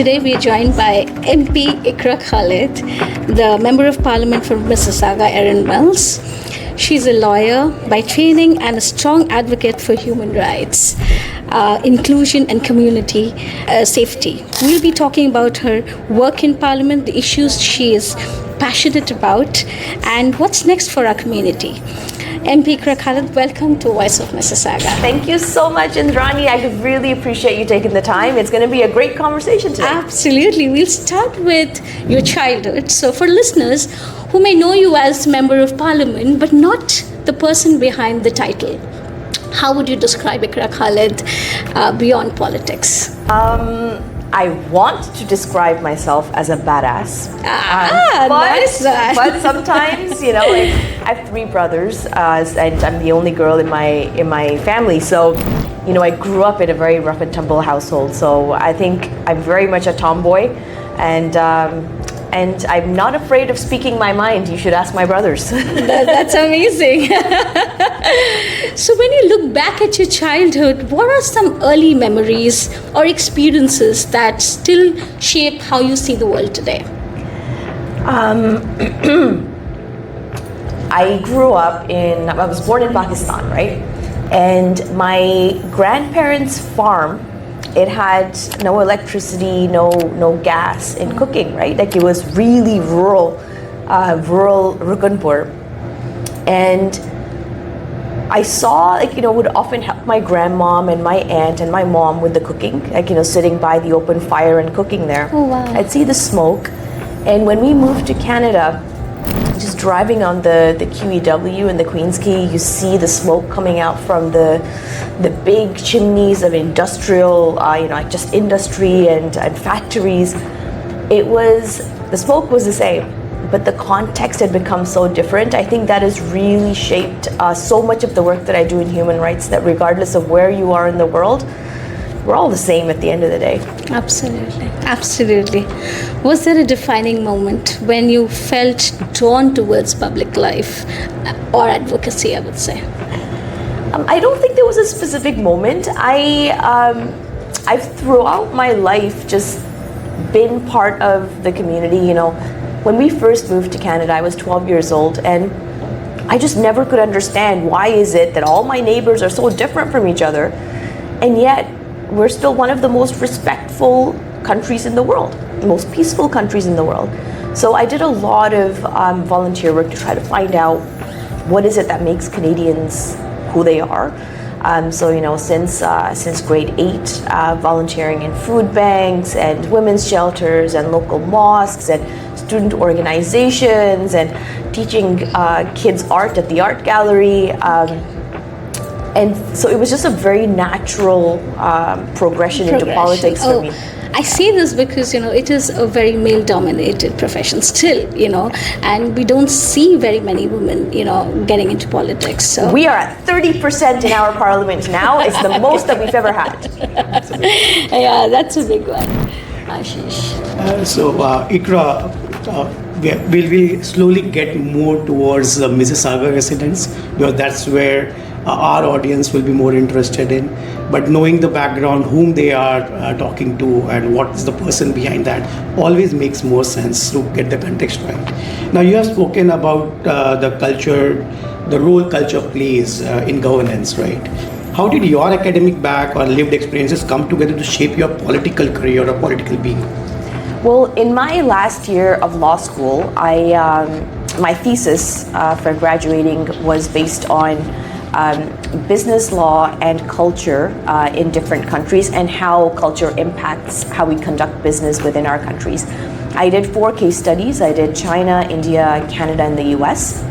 Today we are joined by MP Iqra Khalid, the Member of Parliament for Mississauga, Erin Mills. She's a lawyer by training and a strong advocate for human rights, inclusion and community safety. We'll be talking about her work in Parliament, the issues she is passionate about, and what's next for our community. MP Iqra Khalid, welcome to Voice of Mississauga. Thank you so much, Indrani. I really appreciate you taking the time. It's going to be a great conversation today. Absolutely. We'll start with your childhood. So for listeners who may know you as Member of Parliament, but not the person behind the title, how would you describe Iqra Khalid beyond politics? I want to describe myself as a badass. Nice. But sometimes, I have three brothers, and I'm the only girl in my family. So, I grew up in a very rough and tumble household. So I think I'm very much a tomboy, and I'm not afraid of speaking my mind. You should ask my brothers. That's amazing. So when you look back at your childhood, what are some early memories or experiences that still shape how you see the world today? I was born in Pakistan, right? And my grandparents' farm, it had no electricity, no gas in cooking, right? Like it was really rural Rukunpur. And I saw, would often help my grandmom and my aunt and my mom with the cooking, sitting by the open fire and cooking there. Oh, wow. I'd see the smoke. And when we moved to Canada, just driving on the QEW and the Queen's Quay, you see the smoke coming out from the big chimneys of industrial, just industry and factories. The smoke was the same, but the context had become so different. I think that has really shaped so much of the work that I do in human rights, that regardless of where you are in the world, we're all the same at the end of the day. Absolutely. Was there a defining moment when you felt drawn towards public life or advocacy, I would say? I don't think there was a specific moment. I've throughout my life just been part of the community. When we first moved to Canada, I was 12 years old, and I just never could understand why is it that all my neighbors are so different from each other, and yet we're still one of the most respectful countries in the world, the most peaceful countries in the world. So I did a lot of volunteer work to try to find out what is it that makes Canadians who they are. Since grade 8, volunteering in food banks and women's shelters and local mosques and student organizations and teaching kids art at the art gallery. And so it was just a very natural progression into politics for me. I say this because, it is a very male-dominated profession still, and we don't see very many women, getting into politics. So we are at 30% in our parliament now. It's the most that we've ever had. Yeah, that's a big one. Ashish. Iqra, will we slowly get more towards Mississauga residents, because that's where our audience will be more interested in, but knowing the background, whom they are talking to and what is the person behind that always makes more sense to get the context right. Now, you have spoken about the culture, the role culture plays in governance, right? How did your academic back or lived experiences come together to shape your political career or political being? Well, in my last year of law school, my thesis for graduating was based on business law and culture in different countries, and how culture impacts how we conduct business within our countries. I did 4 case studies. I did China, India, Canada, and the US.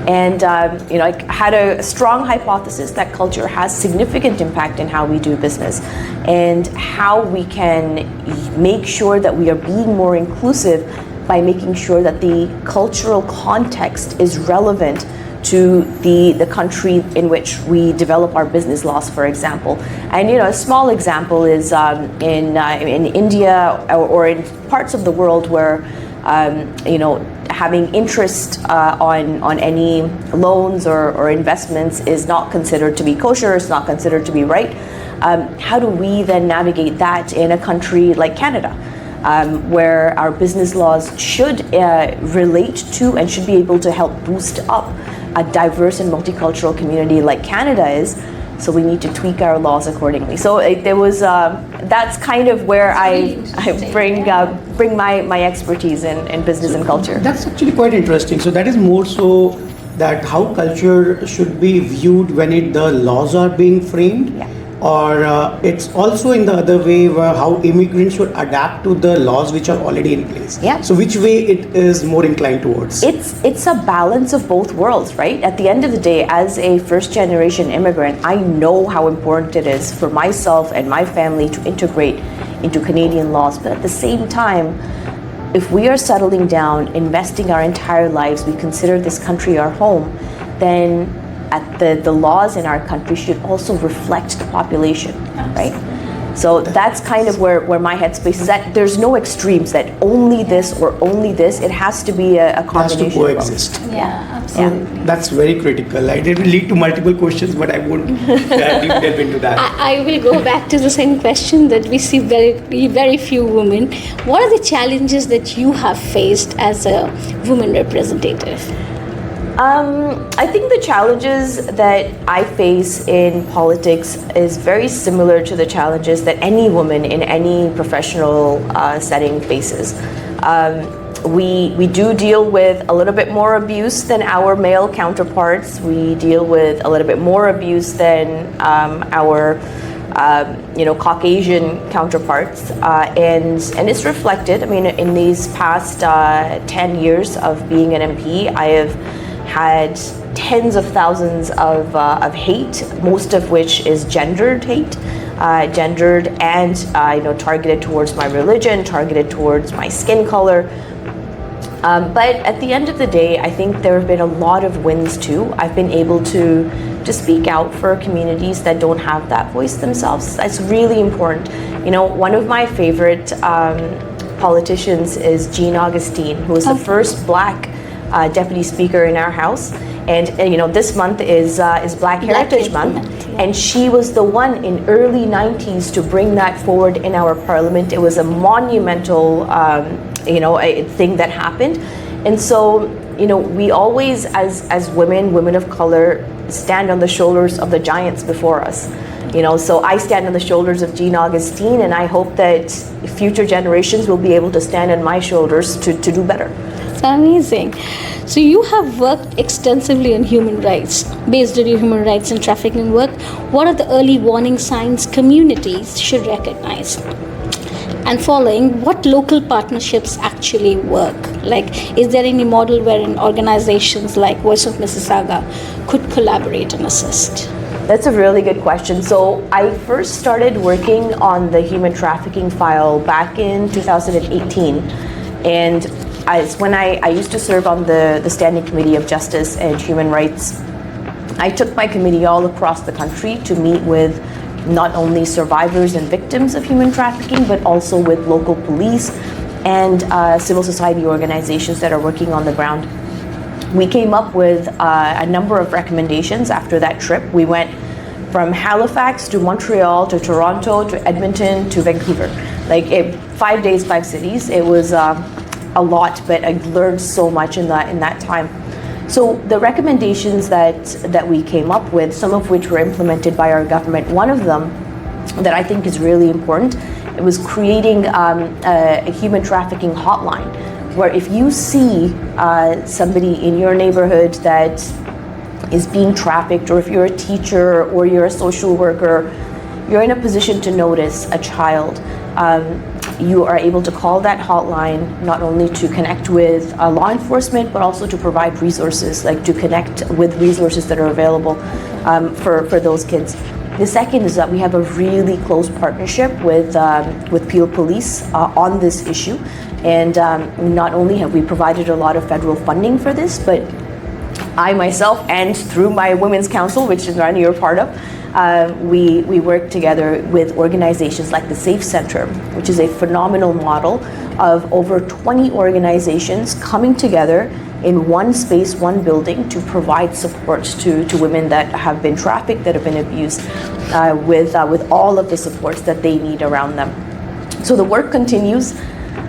And I had a strong hypothesis that culture has significant impact in how we do business, and how we can make sure that we are being more inclusive by making sure that the cultural context is relevant to the country in which we develop our business laws, for example. And a small example is in India or in parts of the world where having interest on any loans or investments is not considered to be kosher, it's not considered to be right. How do we then navigate that in a country like Canada, where our business laws should relate to and should be able to help boost up a diverse and multicultural community like Canada is? So we need to tweak our laws accordingly. So there was that's kind of where I bring my expertise in business and culture. That's actually quite interesting. So that is more so that how culture should be viewed when the laws are being framed, Yeah. or it's also in the other way where how immigrants should adapt to the laws which are already in place. Yeah. So which way it is more inclined towards? It's a balance of both worlds, right? At the end of the day, as a first generation immigrant, I know how important it is for myself and my family to integrate into Canadian laws. But at the same time, if we are settling down, investing our entire lives, we consider this country our home, then the laws in our country should also reflect the population, right? So that's kind of where my headspace is at. There's no extremes that only this or only this. It has to be a combination. Has to coexist. Yeah, absolutely. That's very critical. It will lead to multiple questions, but I won't deep delve into that. I will go back to the same question that we see very few women. What are the challenges that you have faced as a woman representative? I think the challenges that I face in politics is very similar to the challenges that any woman in any professional setting faces. We do deal with a little bit more abuse than our male counterparts. We deal with a little bit more abuse than our Caucasian counterparts, and it's reflected. I mean, in these past 10 years of being an MP, I have had tens of thousands of hate, most of which is gendered hate, gendered and targeted towards my religion, targeted towards my skin color. But at the end of the day, I think there have been a lot of wins too. I've been able to speak out for communities that don't have that voice themselves. That's really important. One of my favorite politicians is Jean Augustine, who was the first Black deputy speaker in our house, and this month is Black Heritage Month, and she was the one in early 90s to bring that forward in our parliament. It was a monumental a thing that happened, and so we always as women of color stand on the shoulders of the giants before us. So I stand on the shoulders of Jean Augustine, and I hope that future generations will be able to stand on my shoulders to do better. Amazing. So you have worked extensively on human rights. Based on your human rights and trafficking work, what are the early warning signs communities should recognize? And following, what local partnerships actually work? Like, is there any model wherein organizations like Voice of Mississauga could collaborate and assist? That's a really good question. So I first started working on the human trafficking file back in 2018, and it's when I used to serve on the Standing Committee of Justice and Human Rights. I took my committee all across the country to meet with not only survivors and victims of human trafficking, but also with local police and civil society organizations that are working on the ground. We came up with a number of recommendations after that trip. We went from Halifax to Montreal to Toronto to Edmonton to Vancouver. 5 days, 5 cities. It was a lot, but I learned so much in that time. So the recommendations that we came up with, some of which were implemented by our government, one of them that I think is really important, it was creating a human trafficking hotline, where if you see somebody in your neighborhood that is being trafficked, or if you're a teacher or you're a social worker, you're in a position to notice a child, you are able to call that hotline, not only to connect with law enforcement, but also to provide resources, like to connect with resources that are available for those kids. The second is that we have a really close partnership with Peel Police on this issue, and not only have we provided a lot of federal funding for this, but I myself, and through my Women's Council, which is Rani you're part of, we work together with organizations like the Safe Center, which is a phenomenal model of over 20 organizations coming together in one space, one building, to provide support to women that have been trafficked, that have been abused, with all of the supports that they need around them. So the work continues,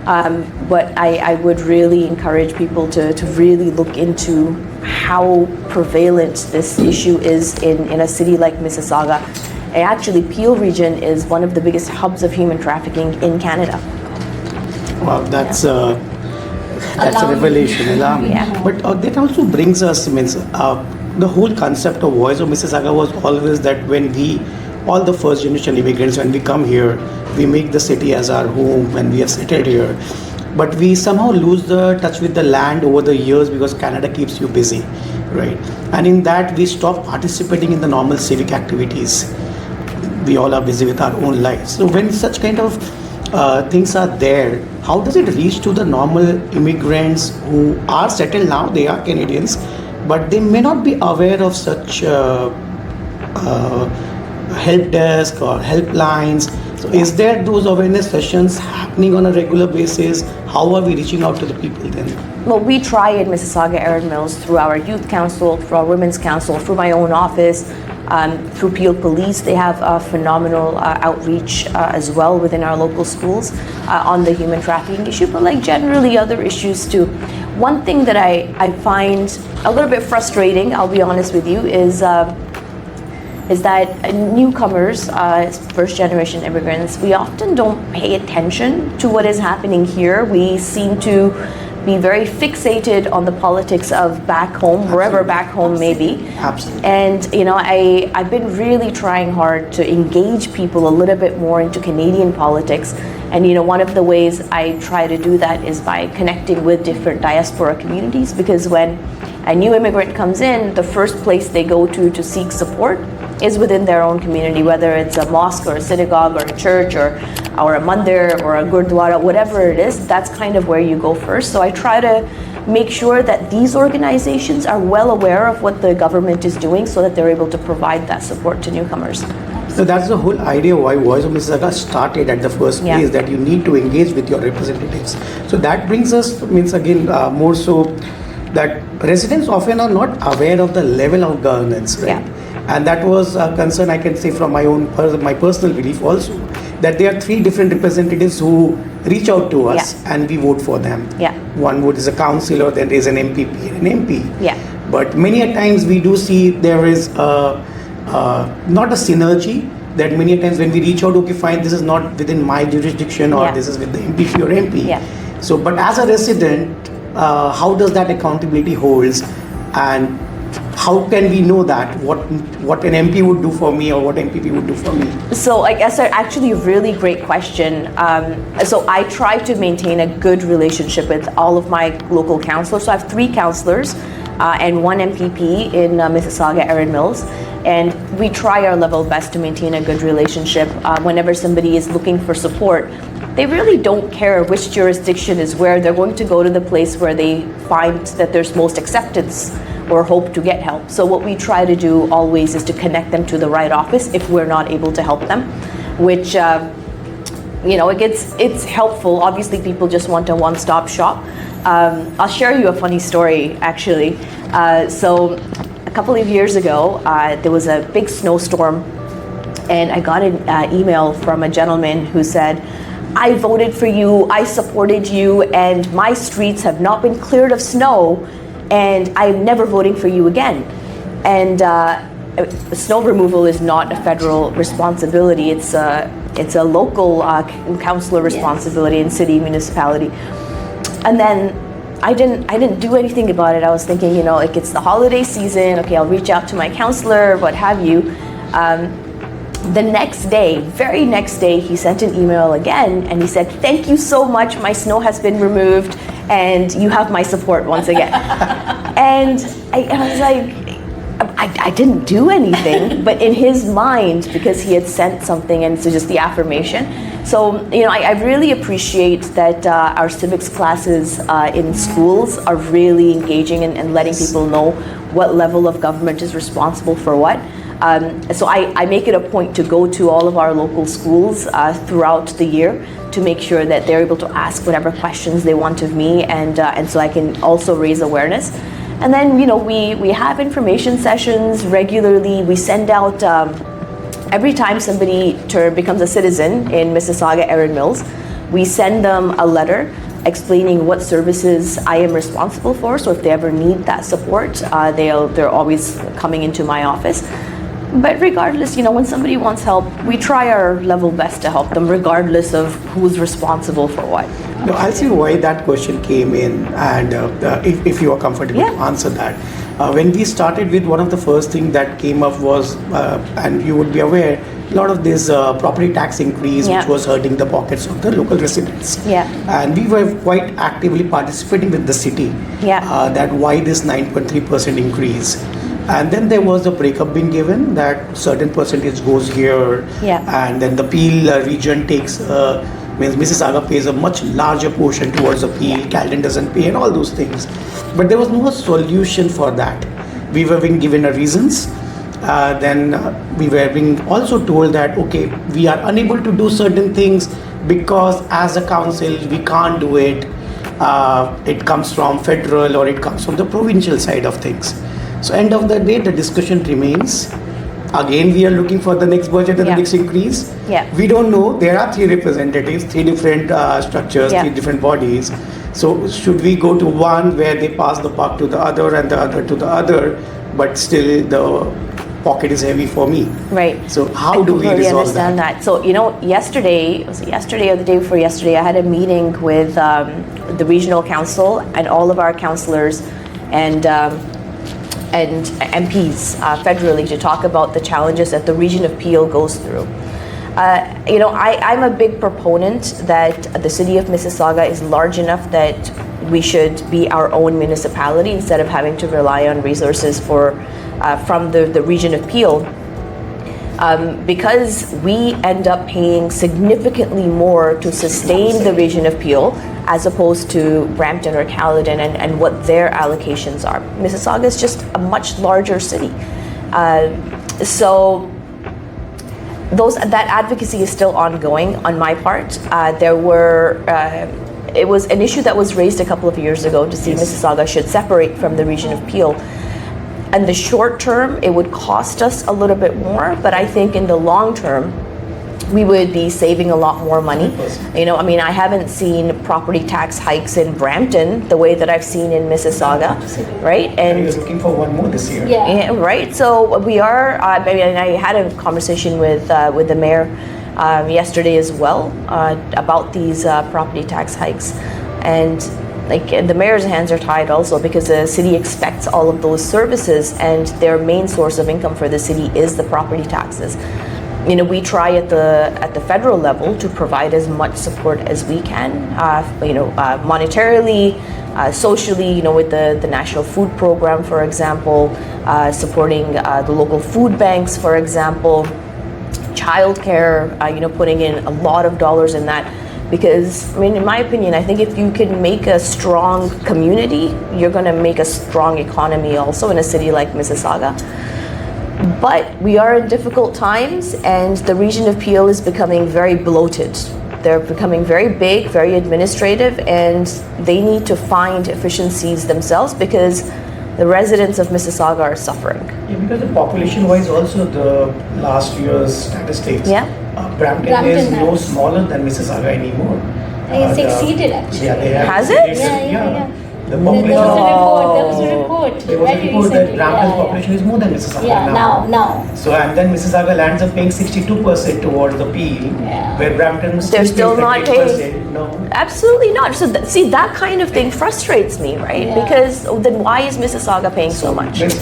but I would really encourage people to really look into how prevalent this issue is in a city like Mississauga. And actually, Peel region is one of the biggest hubs of human trafficking in Canada. Wow, that's a revelation, alarming. Yeah. But that also brings us, the whole concept of Voice of Mississauga was always that when all the first generation immigrants, when we come here, we make the city as our home when we have settled here. But we somehow lose the touch with the land over the years because Canada keeps you busy, right? And in that, we stop participating in the normal civic activities. We all are busy with our own lives. So when such kind of things are there, how does it reach to the normal immigrants who are settled now? They are Canadians, but they may not be aware of such help desk or helplines. So is there those awareness sessions happening on a regular basis? How are we reaching out to the people then? Well, we try in Mississauga Erin Mills through our youth council, through our women's council, through my own office, through Peel Police. They have a phenomenal outreach as well within our local schools on the human trafficking issue, but like generally other issues too. One thing that I find a little bit frustrating, I'll be honest with you, is that newcomers, first generation immigrants, we often don't pay attention to what is happening here. We seem to be very fixated on the politics of back home, wherever back home may be. Absolutely. And I've been really trying hard to engage people a little bit more into Canadian politics. And one of the ways I try to do that is by connecting with different diaspora communities, because when a new immigrant comes in, the first place they go to seek support is within their own community, whether it's a mosque or a synagogue or a church or a mandir or a gurdwara, whatever it is, that's kind of where you go first. So I try to make sure that these organizations are well aware of what the government is doing so that they're able to provide that support to newcomers. So that's the whole idea why Voice of Mississauga started at the first place, that you need to engage with your representatives. So that brings us, more so that residents often are not aware of the level of governance, right? Yeah. And that was a concern, I can say, from my personal belief also, that there are 3 different representatives who reach out to us and we vote for them. Yeah. One vote is a councillor, then there is an MPP and an MP. Yeah. But many a times we do see there is not a synergy, that many a times when we reach out, okay, fine, this is not within my jurisdiction, or this is with the MPP or MP. Yeah. So, but as a resident, how does that accountability holds, and how can we know that what an MP would do for me or what MPP would do for me? So I guess actually a really great question. So I try to maintain a good relationship with all of my local councillors. So I have 3 councillors and 1 MPP in Mississauga Erin Mills. And we try our level best to maintain a good relationship. Whenever somebody is looking for support, they really don't care which jurisdiction is where. They're going to go to the place where they find that there's most acceptance or hope to get help. So what we try to do always is to connect them to the right office if we're not able to help them, which it's helpful. Obviously, people just want a one-stop shop. I'll share you a funny story, actually. So a couple of years ago, there was a big snowstorm, and I got an email from a gentleman who said, "I voted for you, I supported you, and my streets have not been cleared of snow, and I'm never voting for you again." And snow removal is not a federal responsibility. It's a local councillor responsibility in city municipality. And then I didn't do anything about it. I was thinking, it's the holiday season. Okay, I'll reach out to my councillor, what have you. The next day, very next day, he sent an email again, and he said, "Thank you so much. My snow has been removed, and you have my support once again." And I was like, I didn't do anything, but in his mind, because he had sent something, and so just the affirmation. So, I really appreciate that our civics classes in schools are really engaging and letting people know what level of government is responsible for what. So I make it a point to go to all of our local schools throughout the year to make sure that they're able to ask whatever questions they want of me, and so I can also raise awareness. And then, we have information sessions regularly. We send out, every time somebody becomes a citizen in Mississauga Erin Mills, we send them a letter explaining what services I am responsible for. So if they ever need that support, they're always coming into my office. But regardless, when somebody wants help, we try our level best to help them, regardless of who's responsible for what. No, I'll see why that question came in, and if you are comfortable to answer that. When we started with, one of the first things that came up was, and you would be aware, a lot of this property tax increase, which was hurting the pockets of the local residents. And we were quite actively participating with the city that why this 9.3% increase. And then there was a breakup being given that certain percentage goes here, and then the Peel region takes, means Mississauga pays a much larger portion towards the Peel, Caledon doesn't pay, and all those things. But there was no solution for that. We were being given a reasons. Then we were being also told that, okay, we are unable to do certain things because as a council we can't do it. It comes from federal or it comes from the provincial side of things. So end of the day, the discussion remains. Again, we are looking for the next budget and the next increase. We don't know. There are 3 representatives, 3 different structures, 3 different bodies. So should we go to one where they pass the buck to the other and the other to the other, but still the pocket is heavy for me? Right. So how do we resolve that? So, yesterday, was it yesterday or the day before yesterday, I had a meeting with the regional council and all of our councillors and MPs federally to talk about the challenges that the region of Peel goes through. I'm a big proponent that the city of Mississauga is large enough that we should be our own municipality instead of having to rely on resources from the region of Peel. Because we end up paying significantly more to sustain the region of Peel as opposed to Brampton or Caledon and what their allocations are. Mississauga is just a much larger city. So that advocacy is still ongoing on my part. It was an issue that was raised a couple of years ago to see Mississauga should separate from the region of Peel. In the short term, it would cost us a little bit more, but I think in the long term, we would be saving a lot more money. I haven't seen property tax hikes in Brampton the way that I've seen in Mississauga, right? And you're looking for one more this year. Yeah, right. So we are. I had a conversation with the mayor yesterday as well about these property tax hikes, and the mayor's hands are tied also because the city expects all of those services, and their main source of income for the city is the property taxes. We try at the federal level to provide as much support as we can, monetarily, socially, with the National Food Program, for example, supporting the local food banks, for example, childcare, putting in a lot of dollars in that. Because, in my opinion, I think if you can make a strong community, you're going to make a strong economy also in a city like Mississauga. But we are in difficult times, and the region of Peel is becoming very bloated. They're becoming very big, very administrative, and they need to find efficiencies themselves because the residents of Mississauga are suffering. Yeah, because the population-wise also, the last year's statistics, Brampton is no smaller than Mississauga anymore. It's exceeded actually. Yeah, they have. Has it? Yeah. The population. There was a report. There was a report that Brampton's population is more than Mississauga now. So, and then Mississauga lands up paying 62% towards the Peel, where Brampton they're still not paying. No. Absolutely not. So see, that kind of thing frustrates me, right? Because then why is Mississauga paying so much? Just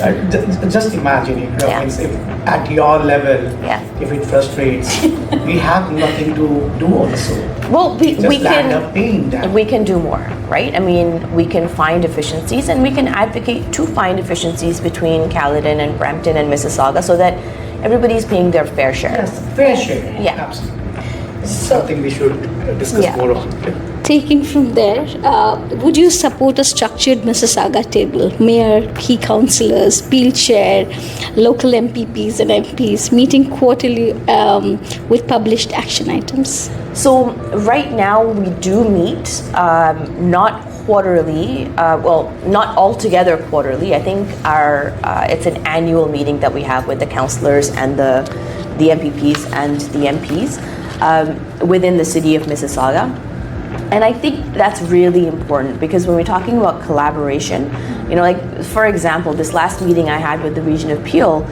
imagine it. If at your level, if it frustrates, we have nothing to do also. Well, we can do more, right? We can find efficiencies, and we can advocate to find efficiencies between Caledon and Brampton and Mississauga so that everybody's paying their fair share. Yes, fair share. Yeah. Absolutely. Something we should discuss more on. Taking from there, would you support a structured Mississauga table? Mayor, key councillors, Peel chair, local MPPs and MPs meeting quarterly with published action items? So right now we do meet, not quarterly, not altogether quarterly. I think it's an annual meeting that we have with the councillors and the MPPs and the MPs within the city of Mississauga. And I think that's really important because when we're talking about collaboration, like for example, this last meeting I had with the region of Peel,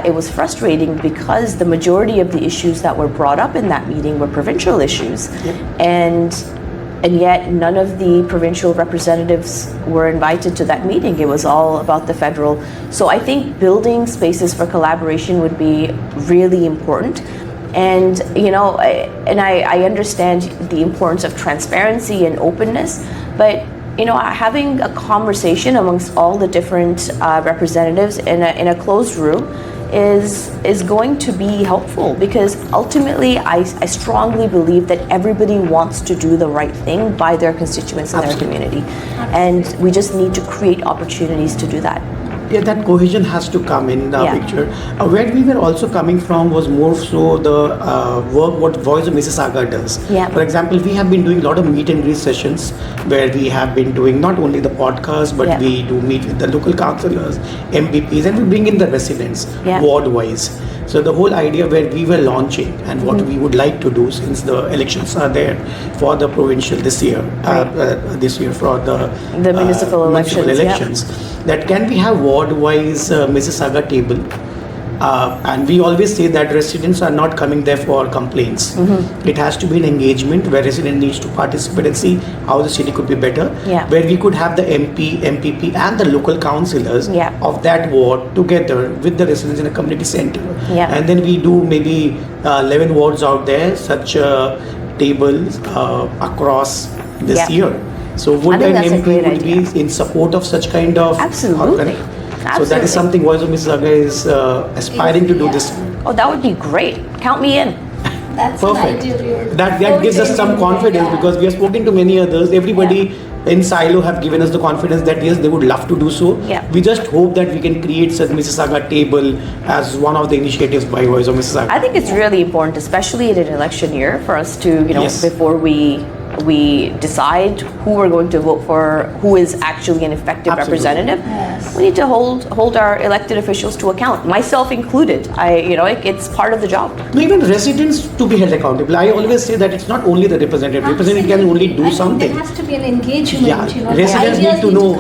it was frustrating because the majority of the issues that were brought up in that meeting were provincial issues. Yep. And yet none of the provincial representatives were invited to that meeting. It was all about the federal. So I think building spaces for collaboration would be really important. And I understand the importance of transparency and openness, but having a conversation amongst all the different representatives in a closed room is going to be helpful, because ultimately I strongly believe that everybody wants to do the right thing by their constituents in their community. And we just need to create opportunities to do that. Yeah, that cohesion has to come in the picture. Where we were also coming from was more so the work what Voice of Mississauga does. Yeah. For example, we have been doing a lot of meet and greet sessions where we have been doing not only the podcast, but we do meet with the local councillors, MPPs, and we bring in the residents ward-wise. So the whole idea where we were launching and what we would like to do, since the elections are there for the provincial this year, for the municipal elections. That can we have ward-wise Mississauga table, and we always say that residents are not coming there for complaints. It has to be an engagement where resident needs to participate and see how the city could be better. Where we could have the MP, MPP, and the local councillors of that ward together with the residents in a community center. And then we do maybe 11 wards out there, such tables across this year. So would an MP would be in support of such kind of... Absolutely. So that is something Voice of Mississauga is aspiring to do this. Oh, that would be great. Count me in. That's perfect. An ideal. That gives us some confidence because we have spoken to many others. Everybody in Silo have given us the confidence that yes, they would love to do so. We just hope that we can create such Mississauga table as one of the initiatives by Voice of Mississauga. I think it's really important, especially in an election year, for us to, before we decide who we're going to vote for, who is actually an effective representative. We need to hold our elected officials to account, myself included. It's part of the job. Even residents to be held accountable. I always say that it's not only the representative. Representative can only do something. There has to be an engagement. Residents need to know.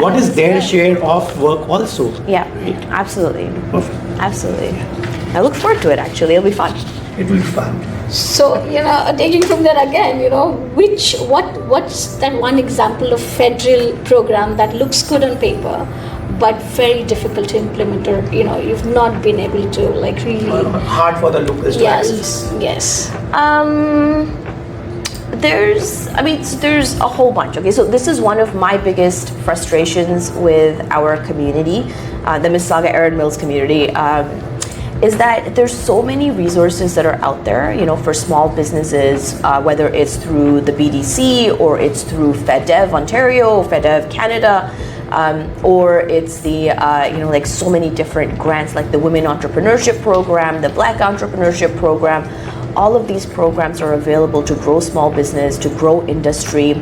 What is their share of work also. Absolutely. Perfect. Absolutely. I look forward to it. Actually, it'll be fun. It will be fun. So, taking from there again, what's that one example of federal program that looks good on paper, but very difficult to implement, or, you've not been able to, really... hard for the locals to access. Yes. There's a whole bunch. Okay, so this is one of my biggest frustrations with our community, the Mississauga Erin Mills community, is that there's so many resources that are out there, for small businesses, whether it's through the BDC or it's through FedDev Ontario, FedDev Canada, or it's the, so many different grants, like the Women Entrepreneurship Program, the Black Entrepreneurship Program. All of these programs are available to grow small business, to grow industry,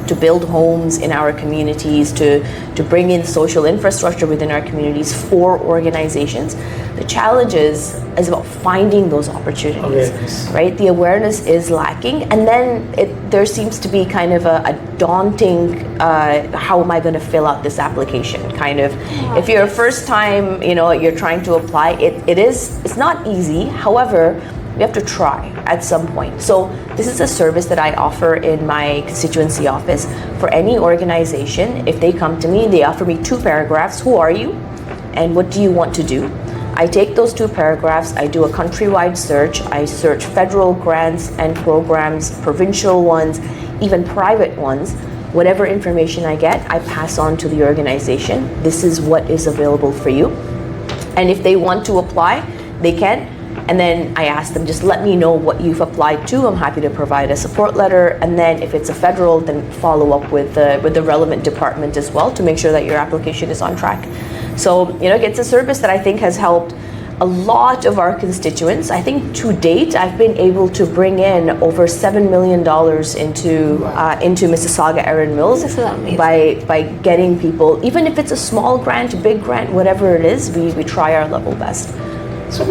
to build homes in our communities, to bring in social infrastructure within our communities for organizations. The challenge is about finding those opportunities, right? The awareness is lacking, and then there seems to be kind of a daunting, how am I going to fill out this application? Kind of, if you're a first time, you're trying to apply, it's not easy. However, we have to try at some point. So this is a service that I offer in my constituency office for any organization. If they come to me, they offer me 2 paragraphs. Who are you? And what do you want to do? I take those 2 paragraphs, I do a countrywide search. I search federal grants and programs, provincial ones, even private ones. Whatever information I get, I pass on to the organization. This is what is available for you. And if they want to apply, they can. And then I ask them, just let me know what you've applied to. I'm happy to provide a support letter. And then if it's a federal, then follow up with the relevant department as well to make sure that your application is on track. So, it's a service that I think has helped a lot of our constituents. I think to date, I've been able to bring in over $7 million into Mississauga Erin Mills This is amazing. by getting people, even if it's a small grant, big grant, whatever it is, we try our level best. So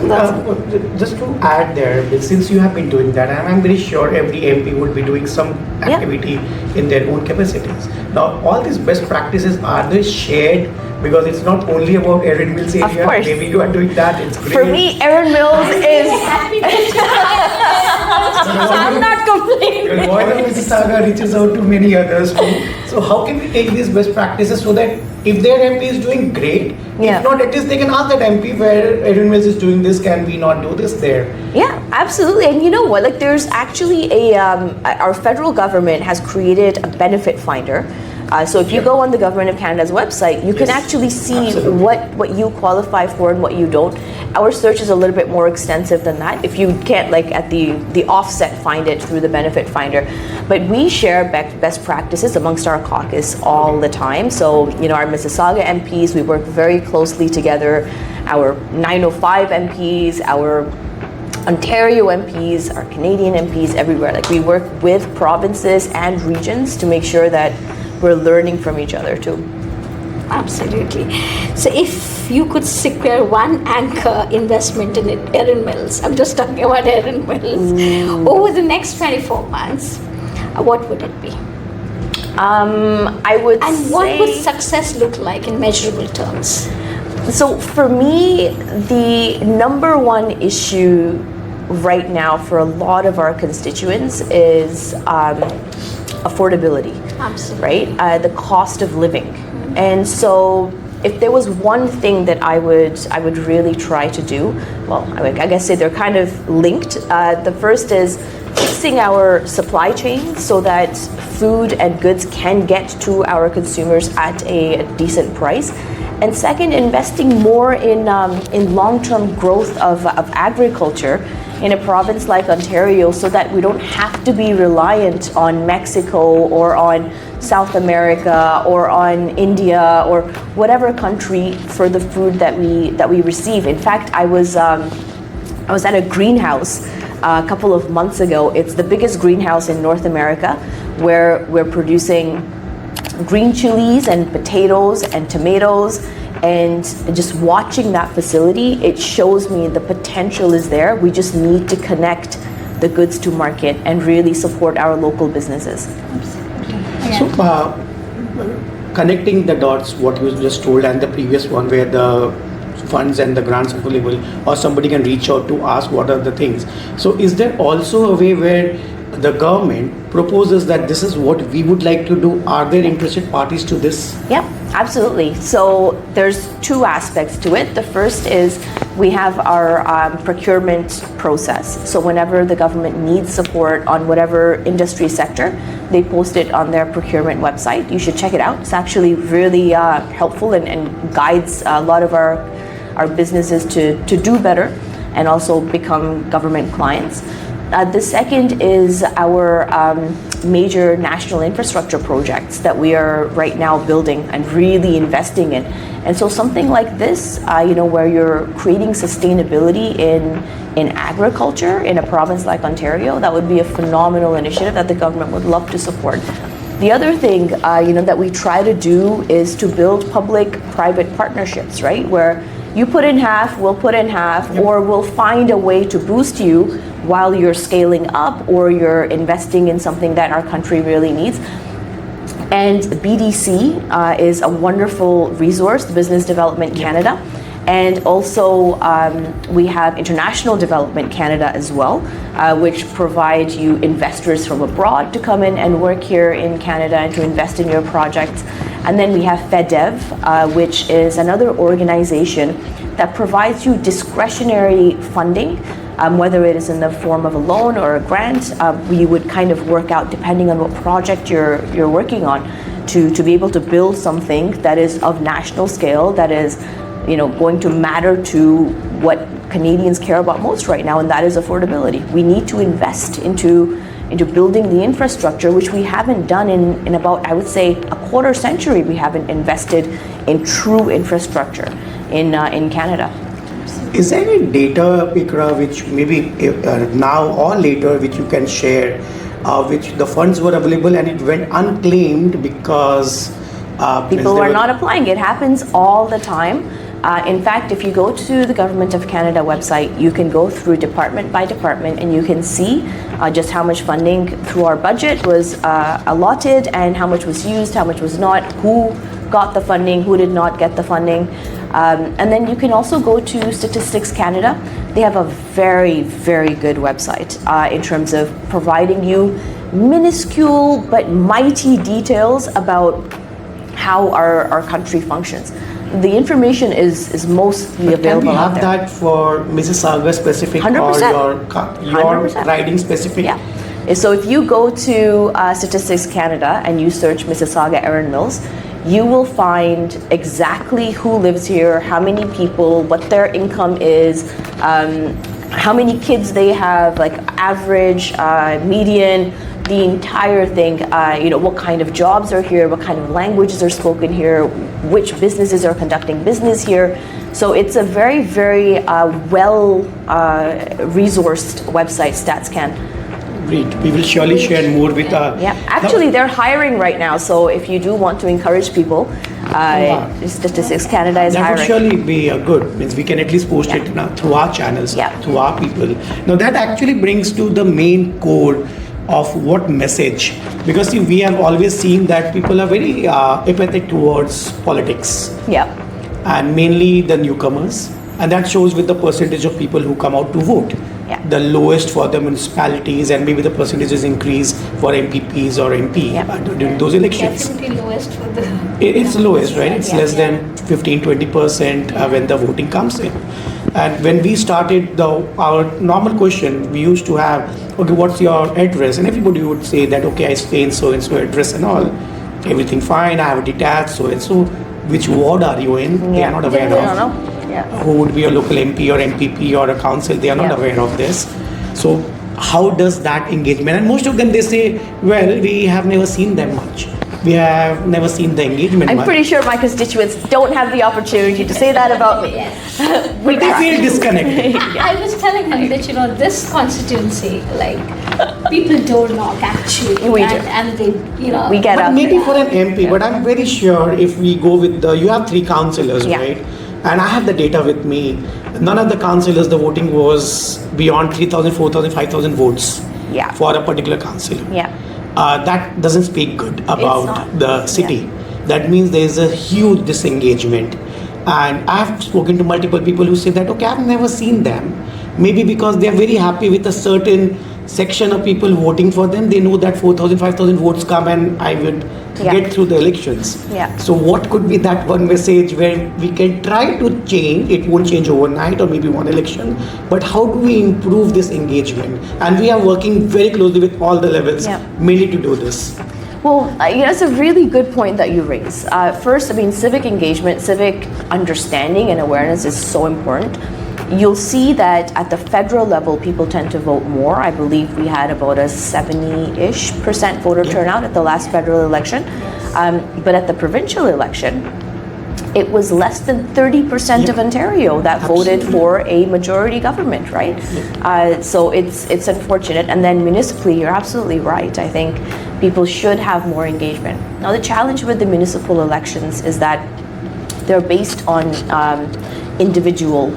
just to add there, since you have been doing that, and I'm very sure every MP would be doing some activity in their own capacities. Now, all these best practices, are they shared? Because it's not only about Erin Mills area. Of course. Maybe you are doing that. It's great. For me, Erin Mills is. I'm not complaining. Your Voice of Mississauga reaches out to many others too. So how can we take these best practices so that if their MP is doing great, if not, at least they can ask that MP where Erin Mills is doing this, can we not do this there? Yeah, absolutely. And you know what? Like, there's actually our federal government has created a benefit finder. So if you go on the Government of Canada's website, you can actually see what you qualify for and what you don't. Our search is a little bit more extensive than that. If you can't, like, at the offset, find it through the benefit finder. But we share best practices amongst our caucus all the time. So, you know, our Mississauga MPs, we work very closely together. Our 905 MPs, our Ontario MPs, our Canadian MPs, everywhere. Like, we work with provinces and regions to make sure that we're learning from each other too. Absolutely. So if you could secure one anchor investment in Erin Mills, I'm just talking about Erin Mills, over the next 24 months, what would it be? I would And say, what would success look like in measurable terms? so for me, the number one issue right now for a lot of our constituents is affordability. Absolutely. Right? The cost of living. And so if there was one thing that I would really try to do, well, I guess say they're kind of linked. The first is fixing our supply chain so that food and goods can get to our consumers at a decent price. And second, investing more in long-term growth of agriculture in a province like Ontario so that we don't have to be reliant on Mexico or on South America or on India or whatever country for the food that we receive. In fact, I was at a greenhouse a couple of months ago. It's the biggest greenhouse in North America where we're producing green chilies and potatoes and tomatoes. And just watching that facility, it shows me the potential is there. We just need to connect the goods to market and really support our local businesses. So connecting the dots, what you just told, and the previous one where the funds and the grants available, or somebody can reach out to ask what are the things. So is there also a way where the government proposes that this is what we would like to do? Are there interested parties to this? Yep, absolutely. So there's two aspects to it. The first is we have our procurement process. So whenever the government needs support on whatever industry sector, they post it on their procurement website. You should check it out. It's actually really helpful and guides a lot of our businesses to do better and also become government clients. The second is our major national infrastructure projects that we are right now building and really investing in. And so something like this, where you're creating sustainability in agriculture in a province like Ontario, that would be a phenomenal initiative that the government would love to support. The other thing, that we try to do is to build public-private partnerships, right? Where you put in half, we'll put in half, or we'll find a way to boost you while you're scaling up or you're investing in something that our country really needs. And BDC is a wonderful resource, Business Development Canada. And also we have International Development Canada as well, which provide you investors from abroad to come in and work here in Canada and to invest in your projects. And then we have FEDEV, which is another organization that provides you discretionary funding, whether it is in the form of a loan or a grant. We would kind of work out, depending on what project you're working on, to be able to build something that is of national scale, that is going to matter to what Canadians care about most right now, and that is affordability. We need to invest into building the infrastructure, which we haven't done in about, I would say, a quarter century. We haven't invested in true infrastructure in Canada. Is there any data, Iqra, which maybe now or later, which you can share, which the funds were available and it went unclaimed because people were not applying? It happens all the time. In fact, if you go to the Government of Canada website, you can go through department by department and you can see just how much funding through our budget was allotted and how much was used, how much was not, who got the funding, who did not get the funding. And then you can also go to Statistics Canada. They have a very, very good website in terms of providing you minuscule but mighty details about how our country functions. The information is mostly available out there. Can we have that for Mississauga specific 100%. or your 100%. riding specific? Yeah. So if you go to Statistics Canada and you search Mississauga Erin Mills, you will find exactly who lives here, how many people, what their income is, how many kids they have, like average, median, the entire thing, what kind of jobs are here, what kind of languages are spoken here, which businesses are conducting business here. So it's a very, very well-resourced website, StatsCan. Great. We will surely share more with Yeah, actually they're hiring right now, so if you do want to encourage people, Statistics Canada is that hiring. would surely be good. Means we can at least post it now through our channels, through our people. Now that actually brings to the main core of what message, because see, we have always seen that people are very apathetic towards politics. Yeah. And mainly the newcomers, and that shows with the percentage of people who come out to vote. Yeah. The lowest for the municipalities, and maybe the percentages increase for MPPs or MP during those elections. Definitely lowest for the. It's lowest, right? It's less than 15-20% when the voting comes in. And when we started our normal question, we used to have, okay, what's your address? And everybody would say that, okay, I stay in so and so address and all. Everything fine, I have a detached so and so. Which ward are you in? They are not aware of. I don't know. Yeah. Who would be a local MP or MPP or a council? They are not aware of this. So how does that engagement? And most of them, they say, well, we have never seen them much. We have never seen the engagement I'm much. pretty sure my constituents don't have the opportunity to say that about me. But they feel disconnected. I was telling him that, this constituency, like, people don't knock actually. We do. And they, We get But out maybe there. for an MP, but I'm very sure if we go with you have 3 councillors, right? And I have the data with me. None of the councillors, the voting was beyond 3,000, 4,000, 5,000 votes for a particular councillor. Yeah. That doesn't speak good about not. the city. That means there is a huge disengagement. And I've spoken to multiple people who say that, okay, I've never seen them. Maybe because they're very happy with a certain section of people voting for them. They know that 4,000, 5,000 votes come and I would get through the elections. Yeah. So what could be that one message where we can try to change? It won't change overnight or maybe one election, but how do we improve this engagement? And we are working very closely with all the levels mainly to do this. Well, that's a really good point that you raise. First, civic engagement, civic understanding and awareness is so important. You'll see that at the federal level, people tend to vote more. I believe we had about a 70-ish% voter turnout at the last federal election. But at the provincial election, it was less than 30% of Ontario that voted for a majority government, right? So it's unfortunate. And then municipally, you're absolutely right. I think people should have more engagement. Now, the challenge with the municipal elections is that they're based on individual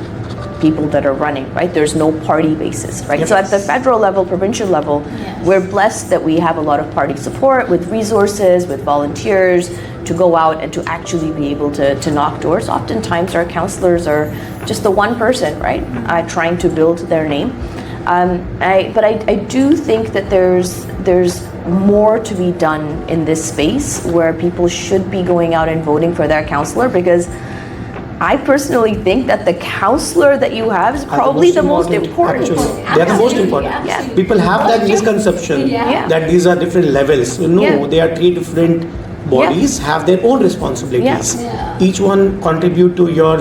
people that are running, right? There's no party basis, right? Yes. So at the federal level, provincial level, we're blessed that we have a lot of party support with resources, with volunteers to go out and to actually be able to knock doors. Oftentimes our councillors are just the one person, right? Trying to build their name. But I do think that there's more to be done in this space where people should be going out and voting for their councillor, because I personally think that the councillor that you have is probably the most important. Actually, they're the most important. Yeah. People have that misconception that these are different levels. No, they are 3 different bodies, have their own responsibilities. Each one contribute to your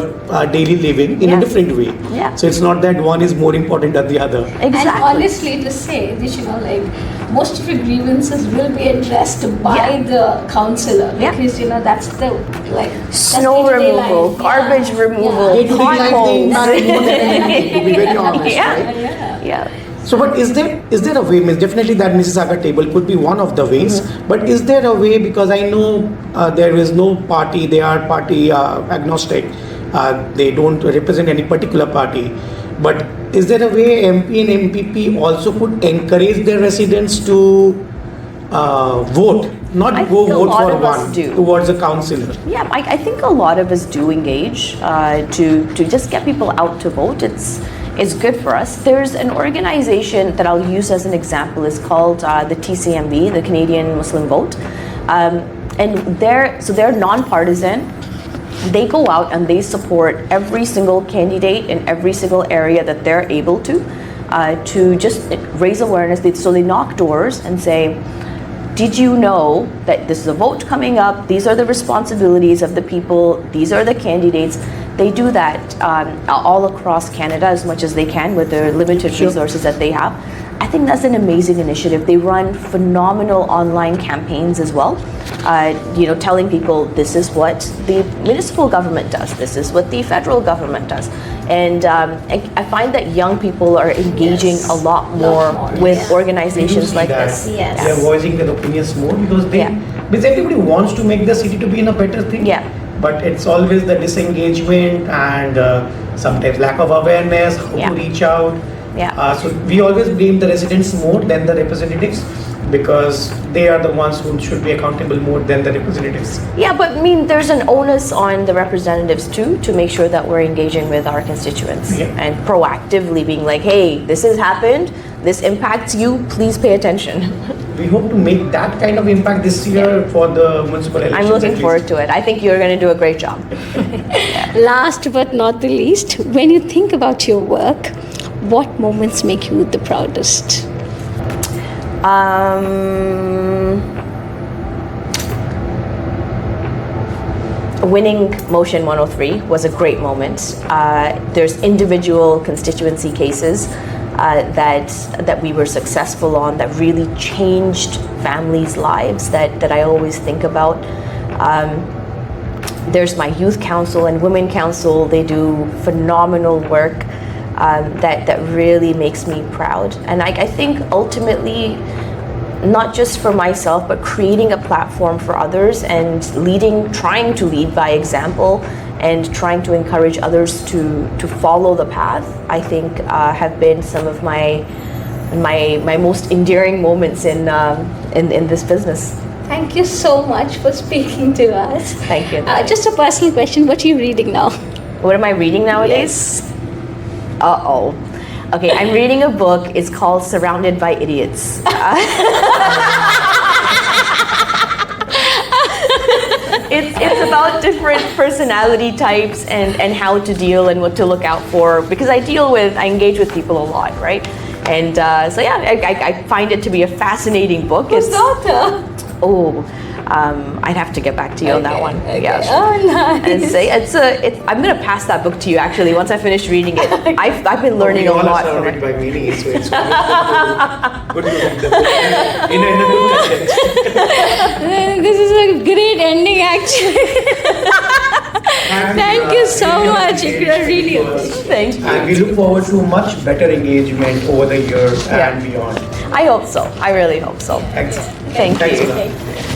daily living in a different way. So it's not that one is more important than the other. Exactly. And honestly, to say that, most of your grievances will be addressed by the councillor, because that's the Snow removal, garbage removal, potholes. To be very honest, right? Yeah. So, but is there a way? Means definitely that Mississauga table could be one of the ways. But is there a way? Because I know there is no party. They are party agnostic. They don't represent any particular party. But is there a way MP and MPP also could encourage their residents to vote, not I go think a vote lot for of us one do. towards a councillor? Yeah, I think a lot of us do engage to just get people out to vote. It's good for us. There's an organization that I'll use as an example. It's called the TCMV, the Canadian Muslim Vote, and they're non-partisan. They go out and they support every single candidate in every single area that they're able to just raise awareness. So they knock doors and say, did you know that this is a vote coming up? These are the responsibilities of the people. These are the candidates. They do that all across Canada as much as they can with the limited resources that they have. I think that's an amazing initiative. They run phenomenal online campaigns as well, telling people this is what the municipal government does, this is what the federal government does. And I find that young people are engaging a lot more with organizations like this. Yes. They are voicing their opinions more because because everybody wants to make the city to be in a better thing. Yeah. But it's always the disengagement and sometimes lack of awareness, how to reach out. So we always blame the residents more than the representatives because they are the ones who should be accountable more than the representatives. Yeah, but I mean, there's an onus on the representatives too to make sure that we're engaging with our constituents and proactively being like, hey, this has happened, this impacts you, please pay attention. We hope to make that kind of impact this year for the municipal elections. I'm looking forward to it. I think you're going to do a great job. Last but not the least, when you think about your work, what moments make you the proudest? Winning Motion 103 was a great moment. There's individual constituency cases that we were successful on that really changed families' lives that I always think about. There's my youth council and women council. They do phenomenal work that really makes me proud. And I think ultimately, not just for myself, but creating a platform for others and trying to lead by example and trying to encourage others to follow the path, I think have been some of my most endearing moments in this business. Thank you so much for speaking to us. Thank you. Just a personal question, what are you reading now? What am I reading nowadays? Uh-oh. Okay, I'm reading a book. It's called Surrounded by Idiots. It's about different personality types and how to deal and what to look out for, because I engage with people a lot, right? And so yeah, I find it to be a fascinating book. Who's the author? I'd have to get back to you on that one. Yeah. Oh, nice. And I'm gonna pass that book to you actually once I finish reading it. I've been learning a lot from it. By meaning, so it's good to read the book in a good context. This is a great ending actually. Thank you so much, Iqra. Really appreciate it. Thank you. And we look forward to much better engagement over the years and beyond. I hope so. I really hope so. Thanks. Thank Thanks you. a lot.